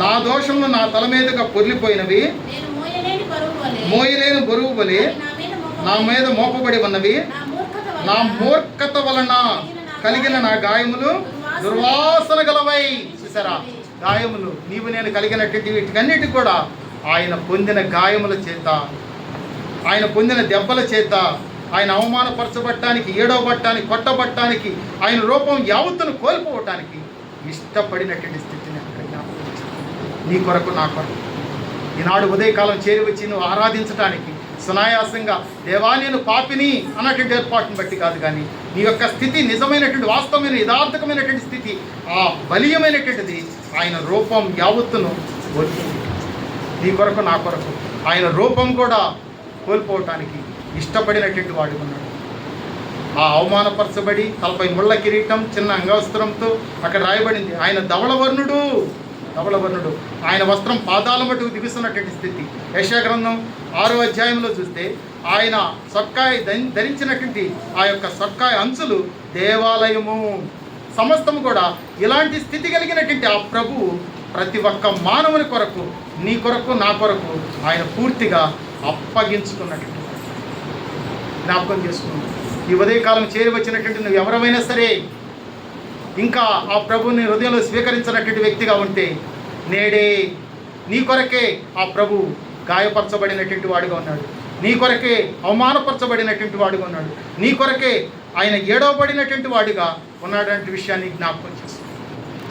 నా దోషములు నా తల మీదుగా పొర్లిపోయినవి, మోయలేని బరువు వలె నా మీద మోపబడి ఉన్నవి. నా మూర్ఖత వలన కలిగిన నా గాయములు దుర్వాసన గలవై. చూసారా, గాయములు నీవు నేను కలిగినటువంటి వీటికన్నిటికి కూడా ఆయన పొందిన గాయముల చేత, ఆయన పొందిన దెబ్బల చేత, ఆయన అవమానపరచబట్టానికి, ఏడవబట్టానికి, కొట్టబట్టానికి, ఆయన రూపం యావత్తును కోల్పోవటానికి ఇష్టపడినటువంటి స్థితిని అక్కడ జ్ఞాపకం చేశాడు. నీ కొరకు నా కొరకు ఈనాడు ఉదయకాలం చేరి వచ్చి నువ్వు ఆరాధించడానికి సునాయాసంగా దేవా నేను పాపిని అన్నటువంటి ఏర్పాటును బట్టి కాదు, కానీ నీ యొక్క స్థితి నిజమైనటువంటి వాస్తవమైన యథార్థకమైనటువంటి స్థితి, ఆ బలీయమైనటువంటిది ఆయన రూపం యావత్తును కోల్పోయింది. నీ కొరకు నా కొరకు ఆయన రూపం కూడా కోల్పోవటానికి ఇష్టపడినటువంటి వాడు ఉన్నాడు. ఆ అవమానపరచబడి తలపై ముళ్ళ కిరీటం, చిన్న అంగవస్త్రంతో అక్కడ రాయబడింది ఆయన ధవళవర్ణుడు. ఆయన వస్త్రం పాదాల మటుకు దిగుతున్నటువంటి స్థితి. యెషయా గ్రంథం 6వ అధ్యాయంలో చూస్తే ఆయన సొక్కాయి ధరించినటువంటి ఆ యొక్క సొక్కాయి అంచులు దేవాలయము. సమస్తము కూడా ఇలాంటి స్థితి కలిగినటువంటి ఆ ప్రభువు ప్రతి ఒక్క మానవుని కొరకు, నీ కొరకు నా కొరకు ఆయన పూర్తిగా అప్పగించుకున్నటువంటి జ్ఞాపకం చేసుకున్నాం. ఈ ఉదయకాలం చేరి వచ్చినటువంటి నువ్వు ఎవరైనా సరే ఇంకా ఆ ప్రభువుని హృదయంలో స్వీకరించినటువంటి వ్యక్తిగా ఉంటే నేడే నీ కొరకే ఆ ప్రభు గాయపరచబడినటువంటి వాడుగా ఉన్నాడు. నీ కొరకే అవమానపరచబడినటువంటి వాడుగా ఉన్నాడు. నీ కొరకే ఆయన ఏడవబడినటువంటి వాడుగా ఉన్నాడంటే విషయాన్ని జ్ఞాపకం చేస్తున్నాడు.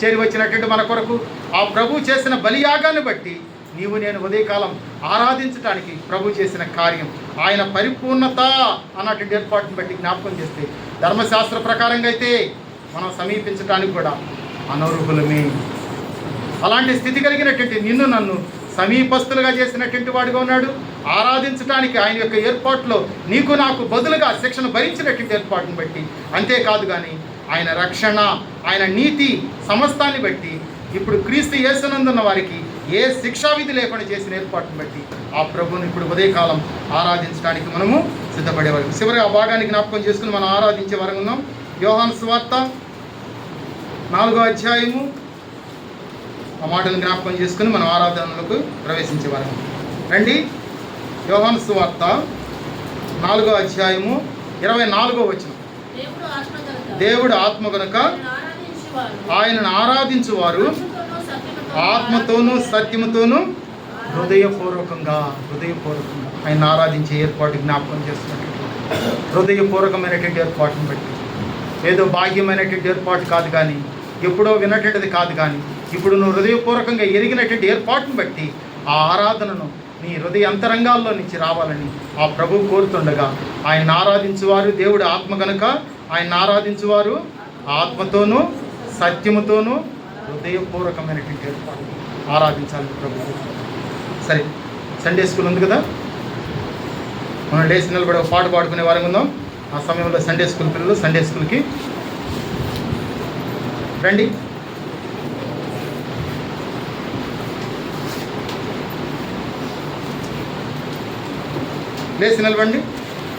చేరి వచ్చినటువంటి మన కొరకు ఆ ప్రభు చేసిన బలియాగాన్ని బట్టి నీవు నేను ఉదయకాలం ఆరాధించడానికి ప్రభు చేసిన కార్యం, ఆయన పరిపూర్ణత అన్నటువంటి ఏర్పాటును బట్టి జ్ఞాపకం చేస్తే ధర్మశాస్త్ర ప్రకారంగా అయితే మనం సమీపించడానికి కూడా అనర్హులమే. అలాంటి స్థితి కలిగినటువంటి నిన్ను నన్ను సమీపస్తులుగా చేసినటువంటి వాడుగా ఉన్నాడు. ఆరాధించడానికి ఆయన యొక్క ఏర్పాటులో నీకు నాకు బదులుగా శిక్షను భరించినటువంటి ఏర్పాటును బట్టి, అంతేకాదు కానీ ఆయన రక్షణ, ఆయన నీతి సమస్తాన్ని బట్టి ఇప్పుడు క్రీస్తు యేసునందున్న వారికి ఏ శిక్షావిధి లేకుండా చేసిన ఏర్పాటును బట్టి ఆ ప్రభువుని ఇప్పుడు ఉదయకాలం ఆరాధించడానికి మనము సిద్ధపడేవారు. చివరిగా ఆ భాగాన్ని జ్ఞాపకం చేసుకుని మనం ఆరాధించే వరం ఉన్నాం. యోహాను సువార్త 4వ అధ్యాయము ఆ మాటను జ్ఞాపకం చేసుకుని మనం ఆరాధనలకు ప్రవేశించే వరం. రండి, యోహాను సువార్త 4వ అధ్యాయము 24వ వచనం. దేవుడు ఆత్మ కనుక ఆయనను ఆరాధించువారు ఆత్మతోనూ సత్యముతోనూ హృదయపూర్వకంగా ఆయన ఆరాధించే ఏర్పాటు జ్ఞాపకం చేస్తున్నట్టు హృదయపూర్వకమైనటువంటి ఏర్పాటును బట్టి, ఏదో భాగ్యమైనటువంటి ఏర్పాటు కాదు కానీ, ఎప్పుడో విన్నటువంటిది కాదు కానీ, ఇప్పుడు నువ్వు హృదయపూర్వకంగా ఎరిగినటువంటి ఏర్పాటును బట్టి ఆ ఆరాధనను నీ హృదయ అంతరంగాల్లో నుంచి రావాలని ఆ ప్రభువు కోరుతుండగా ఆయన ఆరాధించువారు దేవుడు ఆత్మ కనుక ఆయన ఆరాధించువారు ఆత్మతోనూ సత్యముతోనూ హృదయపూర్వకమైనటువంటి ఏర్పాటు ఆరాధించాలి ప్రభువు. సరే, సండే స్కూల్ ఉంది కదా, మనం లేచి నిలబడి ఒక పాట పాడుకునే వారం ఉందాం. ఆ సమయంలో సండే స్కూల్ పిల్లలు సండే స్కూల్కి రండి. లేచి నిలబండి.